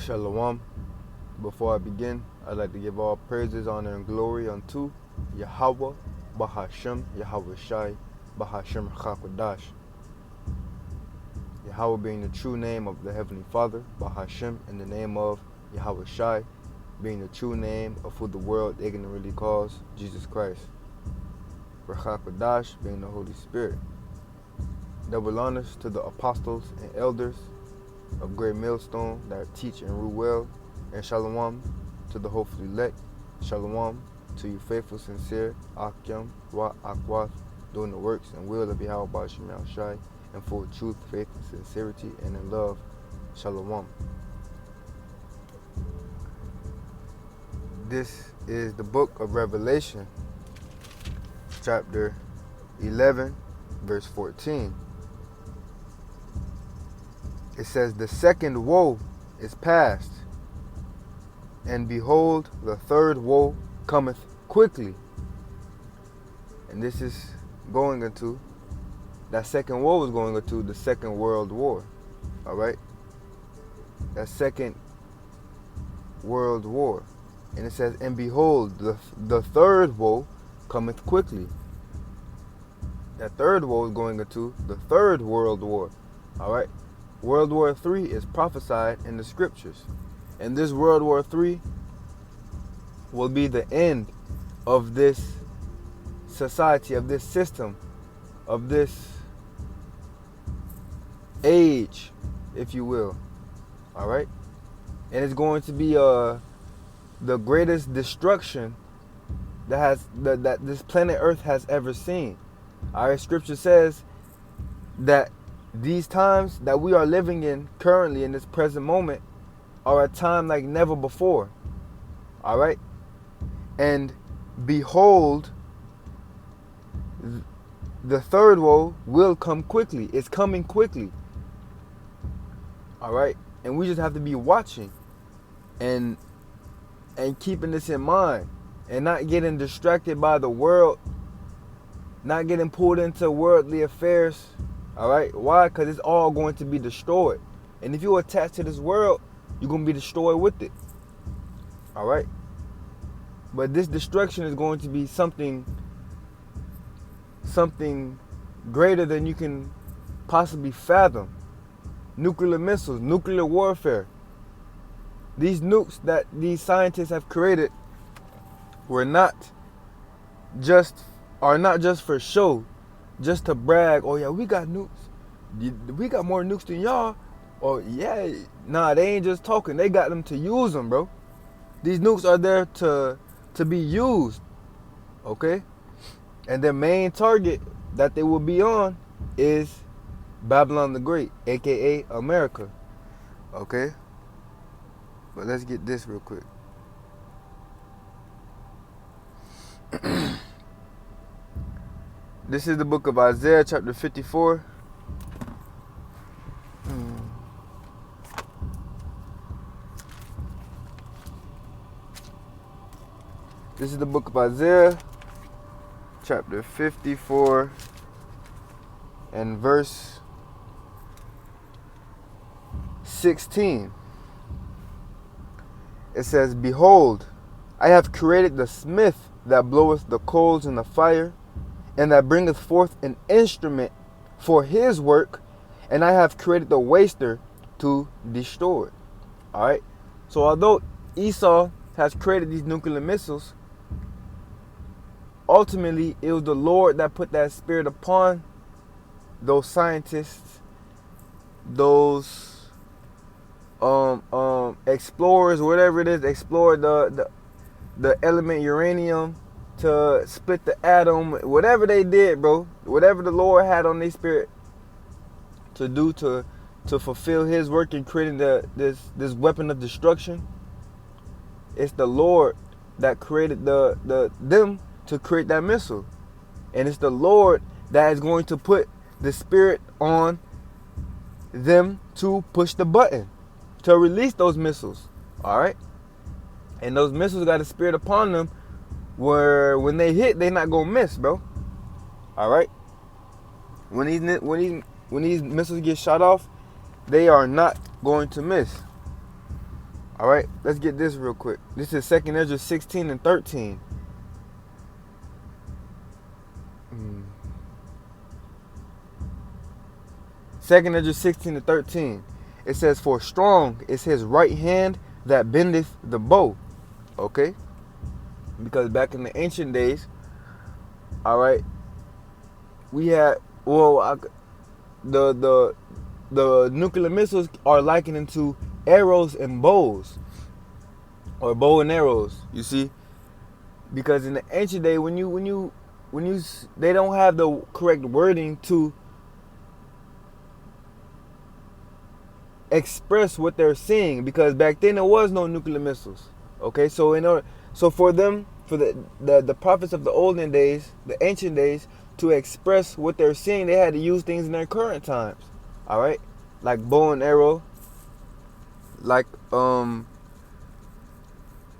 Shalom. Before I begin, I'd like to give all praises, honor, and glory unto Yahweh, Bahashem, Yahweh Shai, Bahashem Chakwadash. Yahweh being the true name of the Heavenly Father, Bahashem in the name of Yahweh Shai, being the true name of who the world ignorantly calls Jesus Christ. Chakwadash being the Holy Spirit. Double honors to the apostles and elders of Great Millstone that teach and rule well, and shalom to the hopefully elect. Shalom to you faithful, sincere, akyam, wa akwath, doing the works and will of Yahweh Ba'ashem Shai, and full of truth, faith, and sincerity, and in love. Shalom. This is the book of Revelation, chapter 11, verse 14. It says, the second woe is past, and behold, the third woe cometh quickly. And this is going into, that second woe is going into the Second World War. Alright? That Second World War. And it says, and behold, the third woe cometh quickly. That third woe is going into the Third World War. Alright? World War III is prophesied in the scriptures. And this World War III will be the end of this society, of this system, of this age, if you will. Alright? And it's going to be the greatest destruction that this planet Earth has ever seen. Alright, scripture says that these times that we are living in currently in this present moment are a time like never before. Alright? And behold, the third woe will come quickly. It's coming quickly. Alright? And we just have to be watching and keeping this in mind and not getting distracted by the world, not getting pulled into worldly affairs. Alright? Why? Because it's all going to be destroyed. And if you're attached to this world, you're going to be destroyed with it. Alright? But this destruction is going to be something greater than you can possibly fathom. Nuclear missiles, nuclear warfare. These nukes that these scientists have created are not just for show. Just to brag, oh yeah, we got nukes. We got more nukes than y'all. Or yeah, nah, they ain't just talking. They got them to use them, bro. These nukes are there to be used, okay? And their main target that they will be on is Babylon the Great, aka America, okay? But let's get this real quick. This is the book of Isaiah, chapter 54. This is the book of Isaiah, chapter 54, and verse 16. It says, behold, I have created the smith that bloweth the coals in the fire, and that bringeth forth an instrument for his work, and I have created the waster to destroy it. Alright? So although Esau has created these nuclear missiles, ultimately it was the Lord that put that spirit upon those scientists, those explorers, whatever it is, explored the element uranium, to split the atom, whatever they did, bro, whatever the Lord had on their spirit to do to fulfill his work in creating this weapon of destruction. It's the Lord that created them to create that missile. And it's the Lord that is going to put the spirit on them to push the button to release those missiles. Alright? And those missiles got a spirit upon them where when they hit, they not gonna miss, bro. Alright? When these missiles get shot off, they are not going to miss. All right, let's get this real quick. This is 2nd Ezra 16 and 13. Mm. 2nd Ezra 16 and 13. It says, "For strong is his right hand that bendeth the bow." Okay? Because back in the ancient days, all right, we had, the nuclear missiles are likened to arrows and bows, or bow and arrows. You see, because in the ancient day, when you they don't have the correct wording to express what they're seeing, because back then there was no nuclear missiles. Okay, so for the prophets of the olden days, the ancient days, to express what they're seeing, they had to use things in their current times. All right, like bow and arrow, like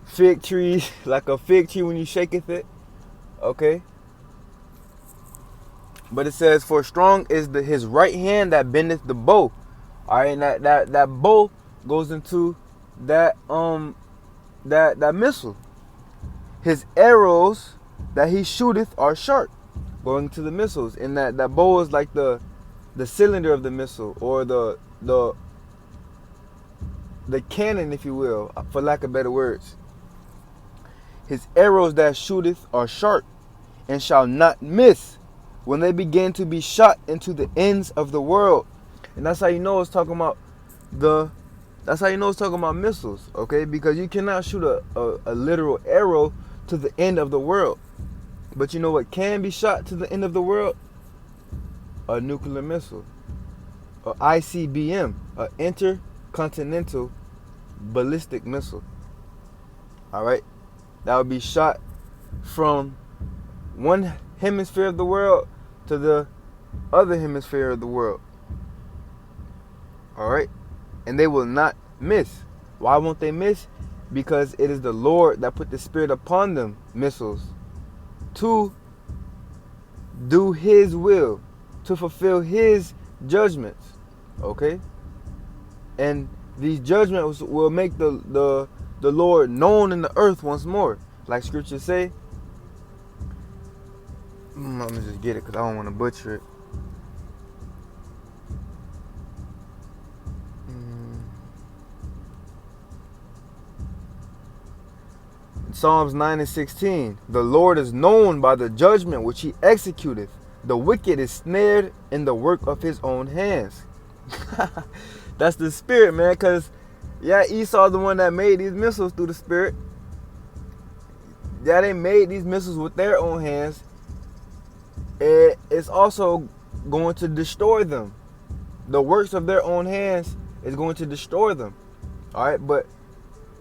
fig tree, like a fig tree when you shaketh it. Okay, but it says, "For strong is his right hand that bendeth the bow." All right, and that bow goes into that missile. "His arrows that he shooteth are sharp," going to the missiles. And that bow is like the cylinder of the missile, or the cannon, if you will, for lack of better words. "His arrows that shooteth are sharp, and shall not miss when they begin to be shot into the ends of the world." And that's how you know it's talking about missiles, okay? Because you cannot shoot a literal arrow to the end of the world. But you know what can be shot to the end of the world? A nuclear missile. A ICBM, an intercontinental ballistic missile. All right? That would be shot from one hemisphere of the world to the other hemisphere of the world. All right? And they will not miss. Why won't they miss? Because it is the Lord that put the Spirit upon them, missiles, to do His will, to fulfill His judgments. Okay? And these judgments will make the Lord known in the earth once more. Like scriptures say. I'm going to just get it because I don't want to butcher it. Psalms 9 and 16. "The Lord is known by the judgment which he executeth. The wicked is snared in the work of his own hands." That's the Spirit, man. Because, yeah, Esau the one that made these missiles through the Spirit. Yeah, they made these missiles with their own hands. It's also going to destroy them. The works of their own hands is going to destroy them. All right, but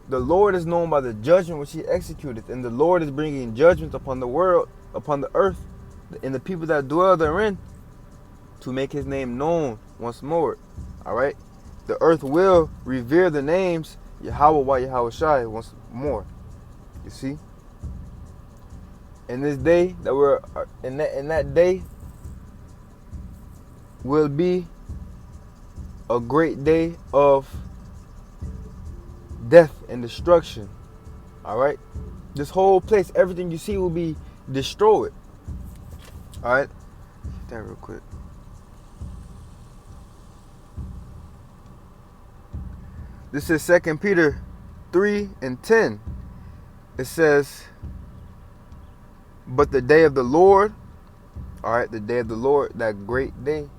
the Lord is known by the judgment which he executeth, and the Lord is bringing judgment upon the world, upon the earth, and the people that dwell therein, to make his name known once more. All right, the earth will revere the names Yahweh Yahweh Shai once more. You see, in this day that we're in that day will be a great day of death and destruction. All right, this whole place, everything you see will be destroyed. All right, get that real quick. This is 2 Peter 3 and 10. It says, "But the day of the Lord," all right, the day of the Lord, that great day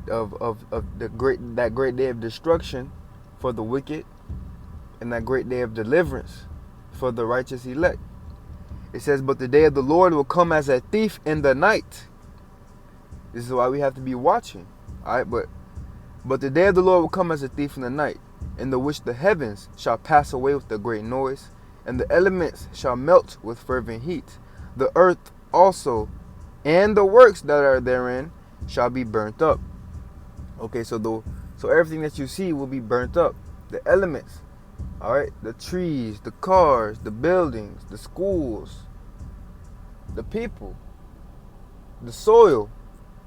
that great day of destruction for the wicked, and that great day of deliverance for the righteous elect. It says, "But the day of the Lord will come as a thief in the night." This is why we have to be watching. All right, but the day of the Lord will come as a thief in the night, in the which the heavens shall pass away with a great noise, and the elements shall melt with fervent heat. The earth also and the works that are therein shall be burnt up. Okay, so everything that you see will be burnt up. The elements, all right, the trees, the cars, the buildings, the schools, the people, the soil,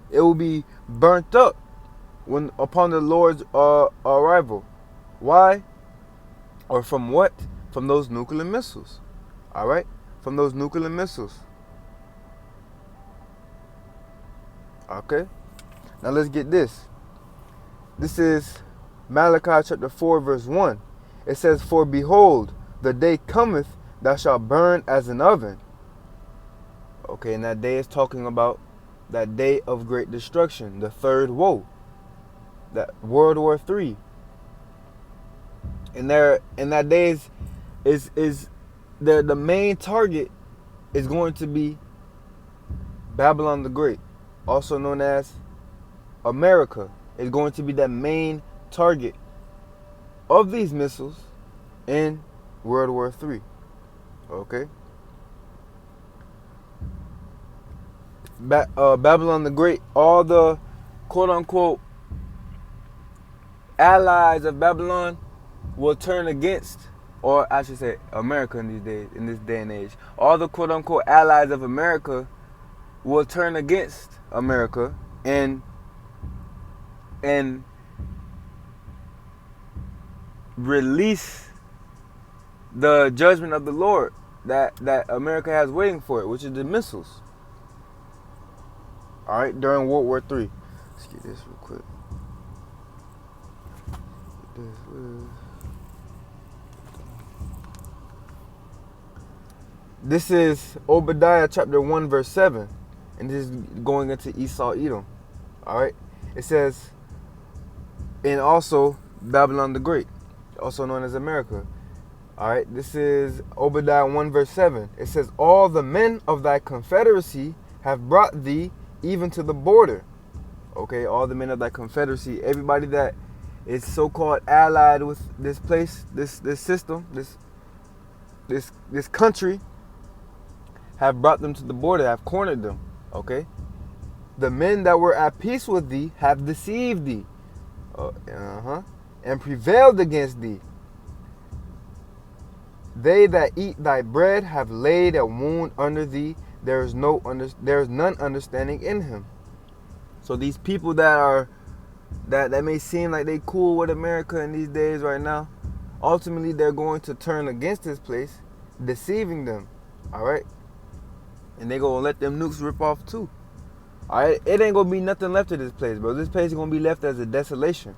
it will be burnt up when upon the Lord's arrival. Why? Or from what? From those nuclear missiles. All right? From those nuclear missiles. Okay? Now let's get this. This is Malachi chapter 4, verse 1. It says, "For behold, the day cometh, thou shalt burn as an oven." Okay, and that day is talking about that day of great destruction, the third woe, that World War III. And that day is the main target is going to be Babylon the Great, also known as America, is going to be the main target of these missiles in World War III. Okay? Babylon the Great, all the quote-unquote allies of Babylon will turn against, or I should say America in these days, in this day and age. All the quote-unquote allies of America will turn against America and release the judgment of the Lord that America has waiting for it, which is the missiles. All right, during World War III. Let's get this real quick. This is Obadiah chapter 1, verse 7. And this is going into Esau, Edom. All right. It says, and also Babylon the Great, also known as America. All right. This is Obadiah 1, verse 7. It says, all the men of thy confederacy have brought thee even to the border. Okay. All the men of thy confederacy, everybody that is so-called allied with this place, this system, this country, have brought them to the border, have cornered them. Okay? The men that were at peace with thee have deceived thee. And prevailed against thee. They that eat thy bread have laid a wound under thee. There is none understanding in him. So these people that may seem like they cool with America in these days right now, ultimately they're going to turn against this place, deceiving them. All right? And they gonna let them nukes rip off too. All right? It ain't gonna be nothing left of this place, bro. This place is gonna be left as a desolation.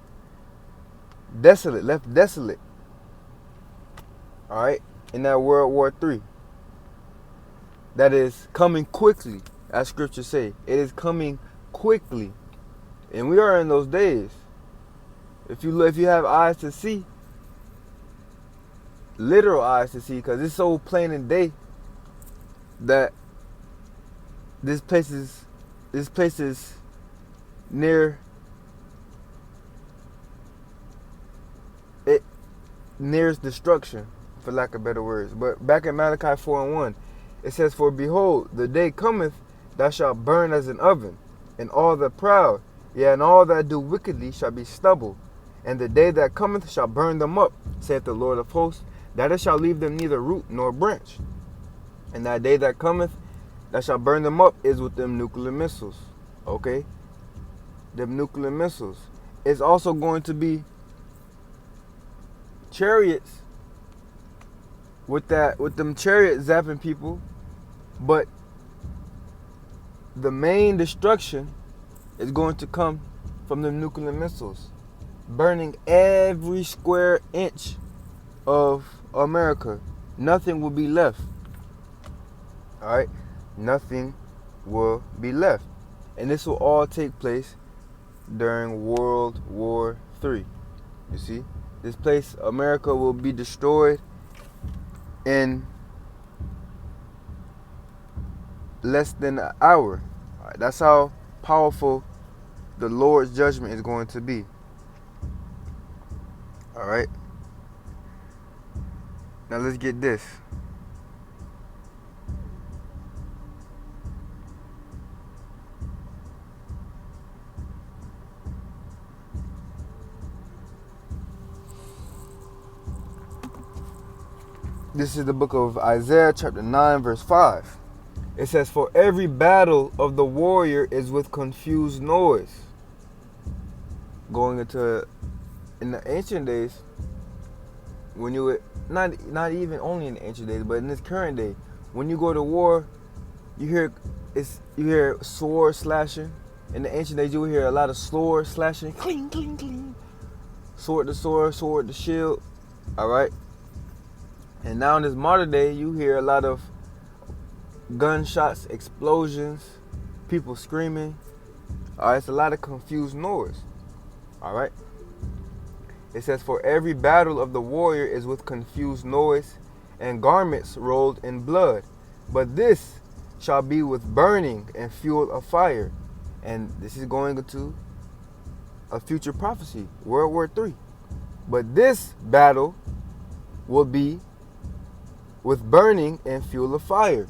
Desolate, left desolate. All right? In that World War III. That is coming quickly, as scriptures say. It is coming quickly. And we are in those days. If you have eyes to see, literal eyes to see, because it's so plain in day that this place is nears destruction, for lack of better words. But back in Malachi 4:1, it says, for behold, the day cometh, thou shalt burn as an oven, and all the proud, yea, and all that do wickedly shall be stubble. And the day that cometh shall burn them up, saith the Lord of hosts, that it shall leave them neither root nor branch. And that day that cometh, that shall burn them up, is with them nuclear missiles. Okay? Them nuclear missiles. It's also going to be chariots with them chariots zapping people. But the main destruction is going to come from the nuclear missiles, burning every square inch of America. Nothing will be left. All right? Nothing will be left. And this will all take place during World War III. You see? This place, America, will be destroyed in less than an hour. All right? That's how powerful the Lord's judgment is going to be. All right? Now let's get this. This is the book of Isaiah chapter 9 verse 5. It says, for every battle of the warrior is with confused noise. Going into in the ancient days, when you would, not even only in the ancient days, but in this current day, when you go to war, you hear sword slashing. In the ancient days, you would hear a lot of sword slashing, cling, cling, cling, sword to sword, sword to shield. All right. And now in this modern day, you hear a lot of gunshots, explosions, people screaming. All right, it's a lot of confused noise. All right. It says, for every battle of the warrior is with confused noise and garments rolled in blood. But this shall be with burning and fuel of fire. And this is going into a future prophecy, World War III. But this battle will be with burning and fuel of fire.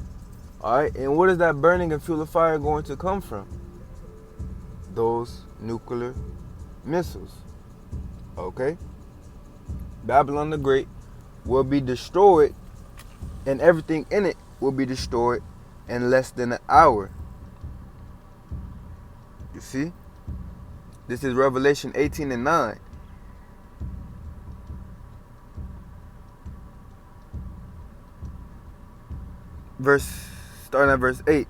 All right, and what is that burning and fuel of fire going to come from? Those nuclear missiles. Okay? Babylon the Great will be destroyed, and everything in it will be destroyed in less than an hour. You see? This is Revelation 18:9. Starting at verse 8.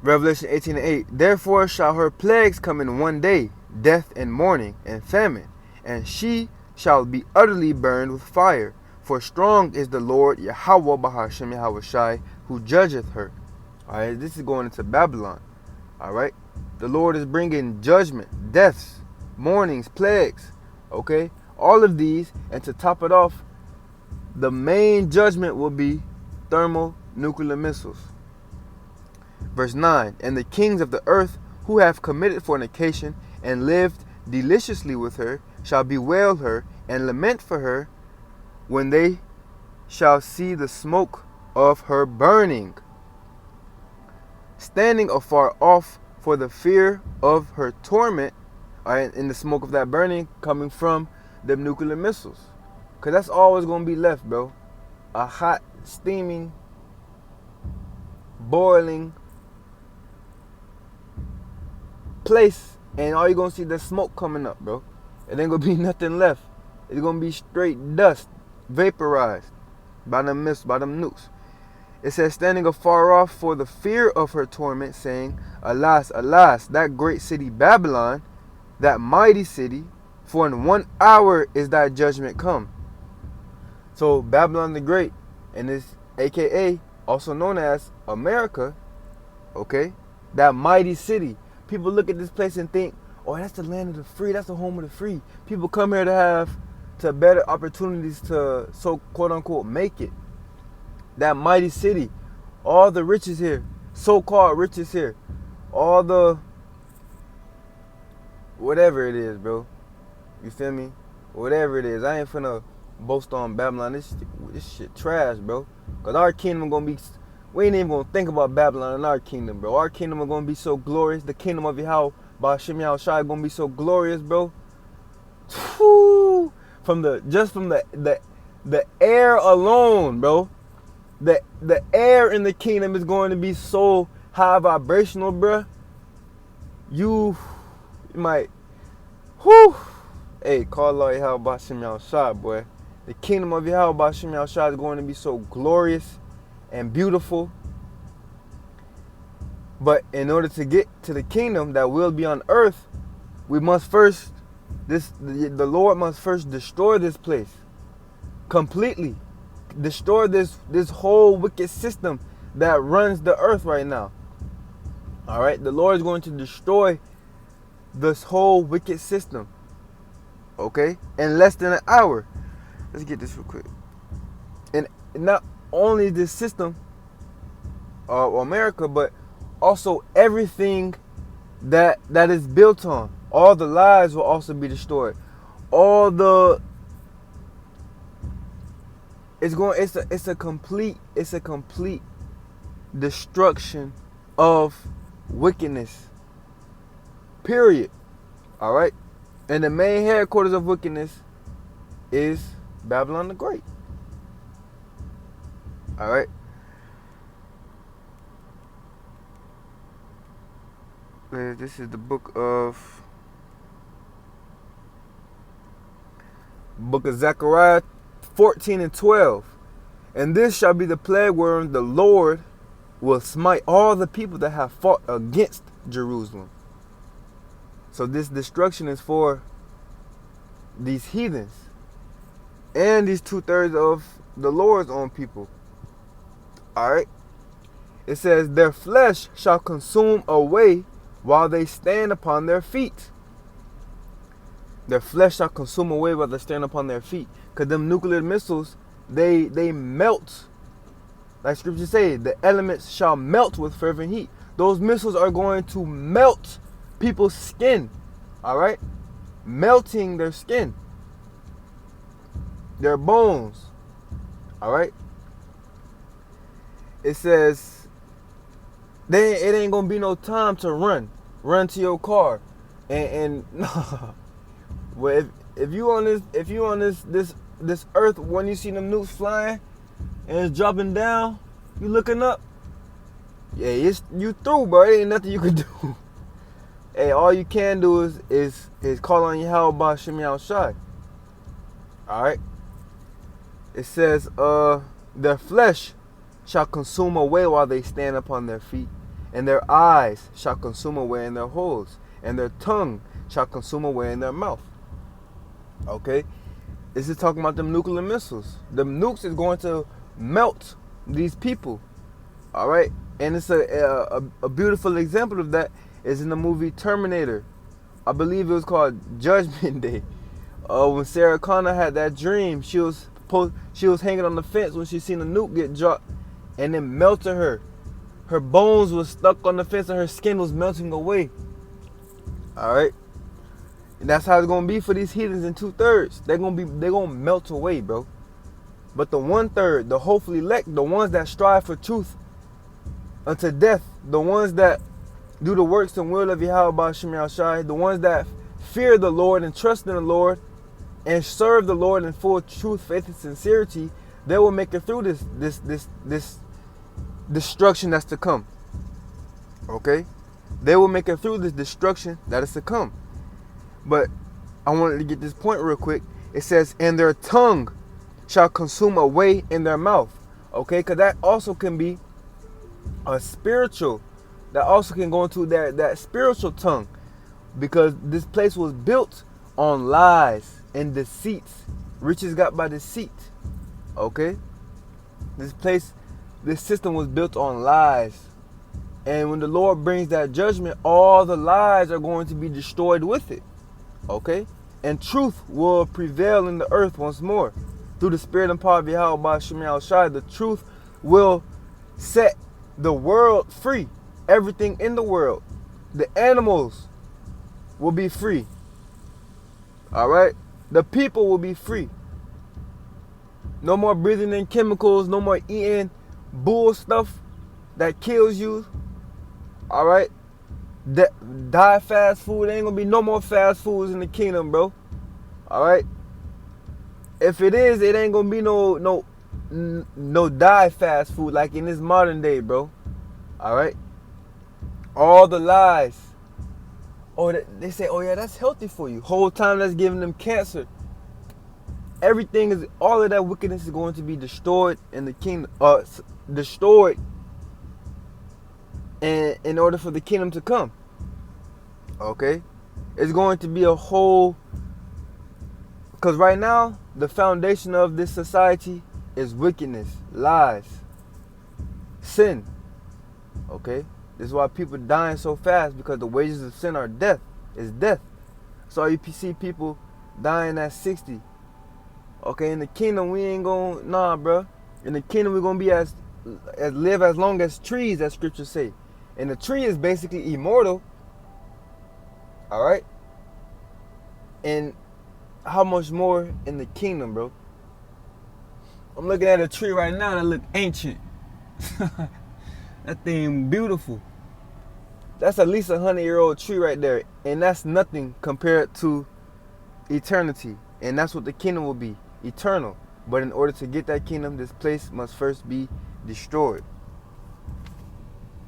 Revelation 18:8. Therefore shall her plagues come in one day, death and mourning and famine, and she shall be utterly burned with fire. For strong is the Lord Yahweh Bahashem Yahushai, who judgeth her. All right, this is going into Babylon. All right, the Lord is bringing judgment, deaths, mournings, plagues. Okay, all of these, and to top it off, the main judgment will be thermonuclear missiles. Verse 9, and the kings of the earth who have committed fornication and lived deliciously with her shall bewail her and lament for her when they shall see the smoke of her burning, standing afar off for the fear of her torment, in the smoke of that burning coming from the nuclear missiles. Because that's always going to be left, bro. A hot, steaming, boiling place, and all you're going to see the smoke coming up, bro. It ain't going to be nothing left. It's going to be straight dust, vaporized by them missiles, by them nukes. It says, standing afar off for the fear of her torment, saying, alas, alas, that great city Babylon, that mighty city, for in 1 hour is thy judgment come. So Babylon the Great, and this AKA, also known as America, okay, that mighty city. People look at this place and think, oh, that's the land of the free, that's the home of the free. People come here to better opportunities to, so quote unquote, make it. That mighty city, all the riches here, so-called riches here, all the whatever it is, bro. You feel me? Whatever it is, I ain't finna boast on Babylon. This shit trash, bro. Cause our kingdom gonna be, we ain't even gonna think about Babylon in our kingdom, bro. Our kingdom is gonna be so glorious. The kingdom of Yahweh, Ba'ashem Yahushai, gonna be so glorious, bro. Whew. From the air alone, bro. The air in the kingdom is going to be so high vibrational, bro. You might, whew. Hey, call out Yahweh Ba'ashem Yahushai, boy. The kingdom of Yahweh Ba'ashem Yahushai is going to be so glorious and beautiful. But in order to get to the kingdom that will be on earth, we must first, the Lord must first destroy this place completely. Destroy this whole wicked system that runs the earth right now. All right, the Lord is going to destroy this whole wicked system. Okay, in less than an hour. Let's get this real quick. And not only this system of America, but also everything that is built on. All the lives will also be destroyed. All the it's a complete destruction of wickedness. Period. All right? And the main headquarters of wickedness is Babylon the Great. All right? This is the book of Book of Zechariah 14 and 12. And this shall be the plague wherein the Lord will smite all the people that have fought against Jerusalem. So this destruction is for these heathens and these 2/3 of the Lord's own people. Alright? It says, their flesh shall consume away while they stand upon their feet. Their flesh shall consume away while they stand upon their feet. Because them nuclear missiles, they melt. Like scripture say, the elements shall melt with fervent heat. Those missiles are going to melt people's skin. Alright? Melting their skin. Their bones. Alright? It says, it ain't gonna be no time to run to your car, and well, if you on this earth, when you see them nukes flying and it's dropping down, you looking up, yeah, you through, bro. It ain't nothing you can do. Hey, all you can do is call on Yahweh Ba'Shem Yahushai. All right. It says, their flesh shall consume away while they stand upon their feet, and their eyes shall consume away in their holes, and their tongue shall consume away in their mouth. Okay? This is talking about them nuclear missiles. The nukes is going to melt these people. Alright? And it's a beautiful example of that is in the movie Terminator. I believe it was called Judgment Day. When Sarah Connor had that dream, she was hanging on the fence when she seen a nuke get dropped, and it melted her. Her bones was stuck on the fence and her skin was melting away. Alright? And that's how it's gonna be for these heathens in 2/3. They're gonna melt away, bro. But the 1/3, the hopefully elect, the ones that strive for truth unto death, the ones that do the works and will of Yahweh Ba'Shem Yahushai, the ones that fear the Lord and trust in the Lord and serve the Lord in full truth, faith, and sincerity, they will make it through this destruction that's to come. Okay? They will make it through this destruction that is to come. But I wanted to get this point real quick. It says, and their tongue shall consume away in their mouth. Okay? Because that also can be a spiritual. That also can go into that spiritual tongue. Because this place was built on lies and deceits. Riches got by deceit. Okay? This system was built on lies. And when the Lord brings that judgment, all the lies are going to be destroyed with it. Okay? And truth will prevail in the earth once more. Through the spirit and power of Yahweh Ba'Shem Yahushai, the truth will set the world free. Everything in the world. The animals will be free. Alright? The people will be free. No more breathing in chemicals. No more eating bull stuff that kills you. Alright? Die fast food. There ain't gonna be no more fast foods in the kingdom, bro. Alright? If it is, it ain't gonna be no die fast food like in this modern day, bro. Alright? All the lies. Oh, they say, oh yeah, that's healthy for you. Whole time that's giving them cancer. Everything is, all of that wickedness is going to be destroyed in the kingdom. Destroyed and in order for the kingdom to come. Okay? It's going to be a whole, because right now the foundation of this society is wickedness, lies, sin. Okay? This is why people dying so fast, because the wages of sin are death. It's death. So you see people dying at 60. Okay, in the kingdom we ain't gonna, nah, bro. In the kingdom we're gonna be as live as long as trees, as scripture say. And the tree is basically immortal. Alright? And how much more in the kingdom, bro? I'm looking at a tree right now that look ancient. That thing beautiful. That's at least 100-year-old tree right there. And that's nothing compared to eternity. And that's what the kingdom will be. Eternal. But in order to get that kingdom, this place must first be destroyed.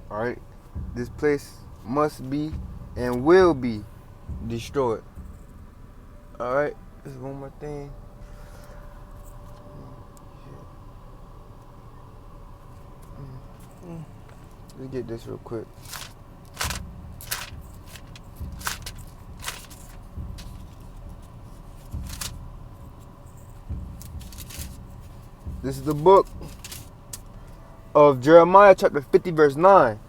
Alright? This place must be and will be destroyed. Alright? There's one more thing. Let's get this real quick. This is the book of Jeremiah chapter 50 verse 9.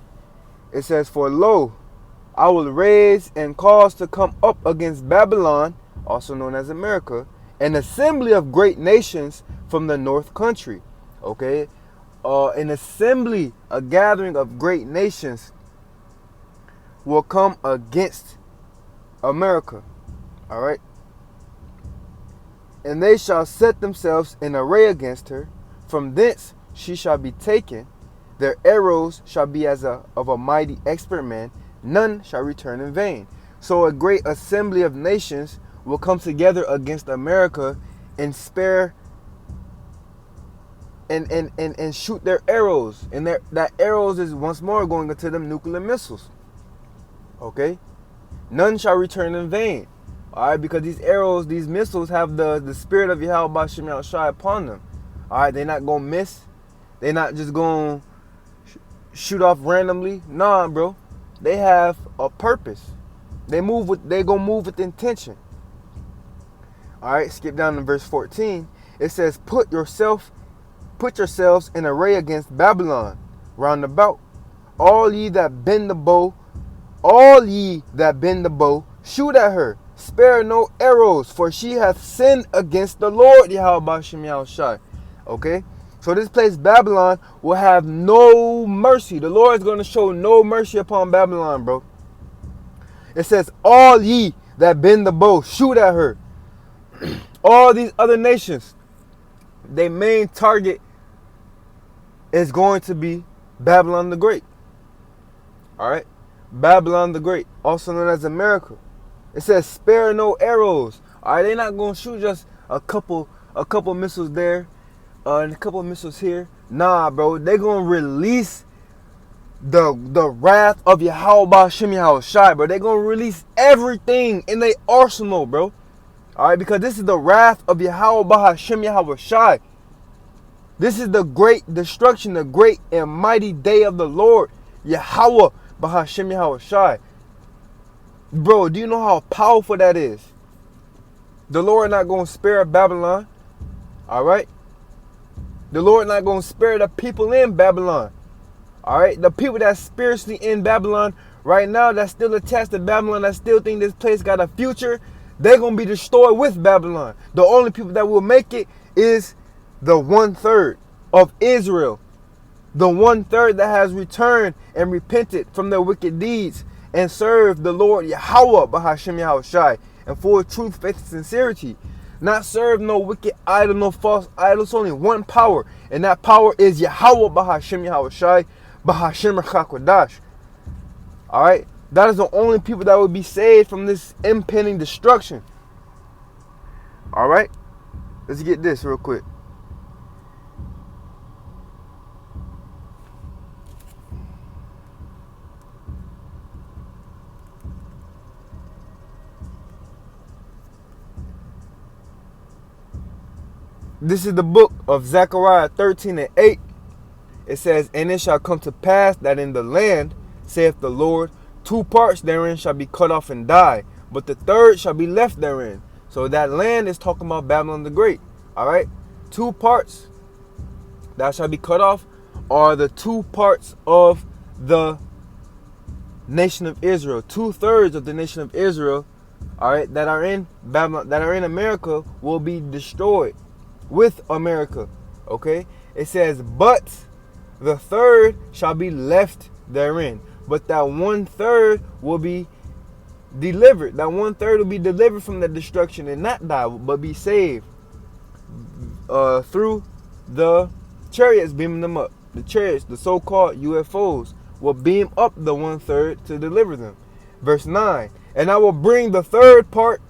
It says, "For lo, I will raise and cause to come up against Babylon," also known as America, "an assembly of great nations from the north country." Okay, an assembly, a gathering of great nations will come against America. All right. "And they shall set themselves in array against her. From thence she shall be taken. Their arrows shall be as of a mighty expert man. None shall return in vain." So a great assembly of nations will come together against America and spare and shoot their arrows. And that arrows is once more going into them nuclear missiles. Okay? None shall return in vain. Alright, because these arrows, these missiles have the spirit of Yahweh Ba'ashem Yahushai upon them. Alright, they're not going to miss. They're not just going to shoot off randomly. Nah, bro. They have a purpose. They're going to move with intention. Alright, skip down to verse 14. It says, Put yourselves in array against Babylon round about. All ye that bend the bow, shoot at her. Spare no arrows, for she hath sinned against the Lord Yahweh Ba'ashem Yahushai. Okay? So this place, Babylon, will have no mercy. The Lord is going to show no mercy upon Babylon, bro. It says, all ye that bend the bow, shoot at her. All these other nations, their main target is going to be Babylon the Great. Alright? Babylon the Great, also known as America. It says, spare no arrows. Alright, they're not going to shoot just a couple missiles there and a couple missiles here. Nah, bro, they're going to release the wrath of Yahweh Ba'ashem Yahushai, bro. They're going to release everything in their arsenal, bro. Alright, because this is the wrath of Yahweh Ba'ashem Yahushai. This is the great destruction, the great and mighty day of the Lord, Yahweh Ba'ashem Yahushai. Bro, do you know how powerful that is? The Lord not going to spare Babylon. Alright? The Lord not going to spare the people in Babylon. Alright? The people that's spiritually in Babylon right now, that still attached to Babylon, that still think this place got a future, they're going to be destroyed with Babylon. The only people that will make it is the 1/3 of Israel. The 1/3 that has returned and repented from their wicked deeds and served the Lord Yahweh Ba'ashem Yahushai in full truth, faith, and sincerity. Not serve no wicked idol, no false idols. Only one power, and that power is Yahweh Ba'ashem Yahushai Ba'ashem Chakodash. Alright? That is the only people that will be saved from this impending destruction. Alright? Let's get this real quick. This is the book of Zechariah 13:8. It says, And it shall come to pass that in the land, saith the Lord, 2 parts therein shall be cut off and die, but the third shall be left therein. So that land is talking about Babylon the Great. Alright? 2 parts that shall be cut off are the 2 parts of the nation of Israel. 2/3 of the nation of Israel, alright, that are in Babylon, that are in America, will be destroyed with America. Okay? It says, but the third shall be left therein. But that 1/3 will be delivered. That 1/3 will be delivered from the destruction and not die, but be saved through the chariots beaming them up. The chariots, the so-called UFOs, will beam up the 1/3 to deliver them. Verse 9. And I will bring the third part,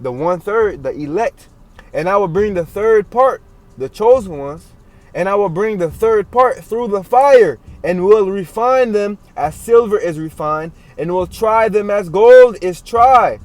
the 1/3, the elect. And I will bring the third part, the chosen ones. And I will bring the third part through the fire, and will refine them as silver is refined, and will try them as gold is tried.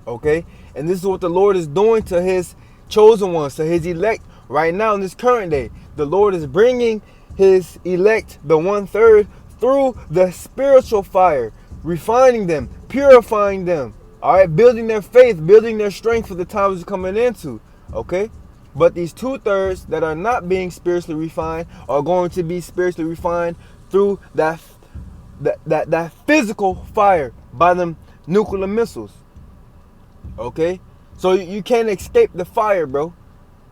Okay? And this is what the Lord is doing to his chosen ones, to his elect right now in this current day. The Lord is bringing his elect, the 1/3, through the spiritual fire, refining them, purifying them, all right, building their faith, building their strength for the times we're coming into, okay? But these 2/3 that are not being spiritually refined are going to be spiritually refined through that physical fire by them nuclear missiles, okay? So you can't escape the fire, bro.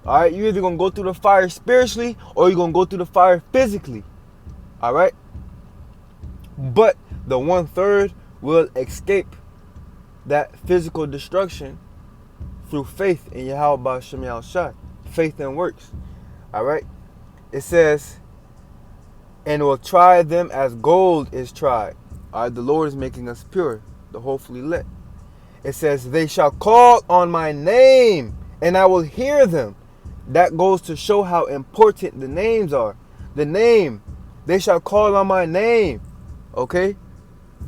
All right, you're either gonna go through the fire spiritually or you're gonna go through the fire physically. All right, but the 1/3 will escape that physical destruction through faith in Yahweh Ba'ashem Yahushua, faith and works. All right, it says, and will try them as gold is tried. All right, the Lord is making us pure, the hopefully lit. It says, they shall call on my name and I will hear them. That goes to show how important the names are. The name, they shall call on my name. Okay?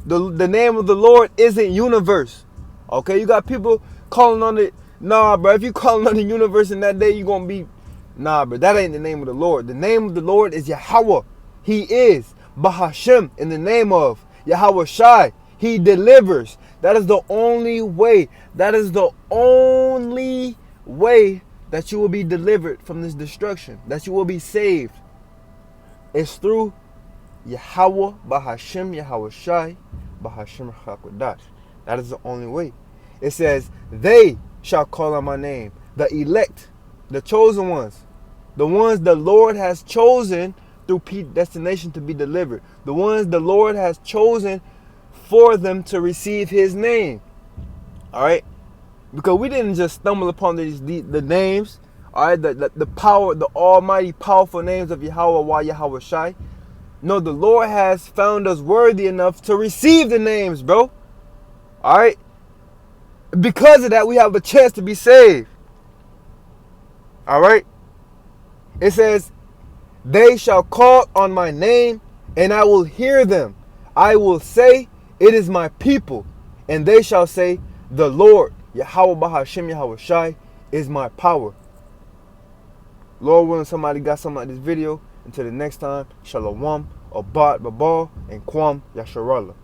The name of the Lord isn't universe. Okay? You got people calling on it. Nah, bro. If you calling on the universe in that day, you're going to be. Nah, bro. That ain't the name of the Lord. The name of the Lord is Yahweh. He is Bahashem in the name of Yahweh Shai. He delivers. That is the only way. That is the only way that you will be delivered from this destruction, that you will be saved. It's through Yahweh, Bahashem, Yahweh Shai, Bahashem HaKodash. That is the only way. It says, they shall call on my name. The elect, the chosen ones, the ones the Lord has chosen through predestination to be delivered. The ones the Lord has chosen for them to receive his name. All right? Because we didn't just stumble upon the names, all right, the power, the almighty powerful names of Yahweh, Yahweh Shai. No, the Lord has found us worthy enough to receive the names, bro. All right? Because of that, we have a chance to be saved. All right? It says, they shall call on my name and I will hear them. I will say, it is my people. And they shall say, the Lord, Yahweh Bahashem Yahweh Shai, is my power. Lord willing, somebody got something like this video. Until the next time, Shalom, Abad, Babal, and Kwam Yasharallah.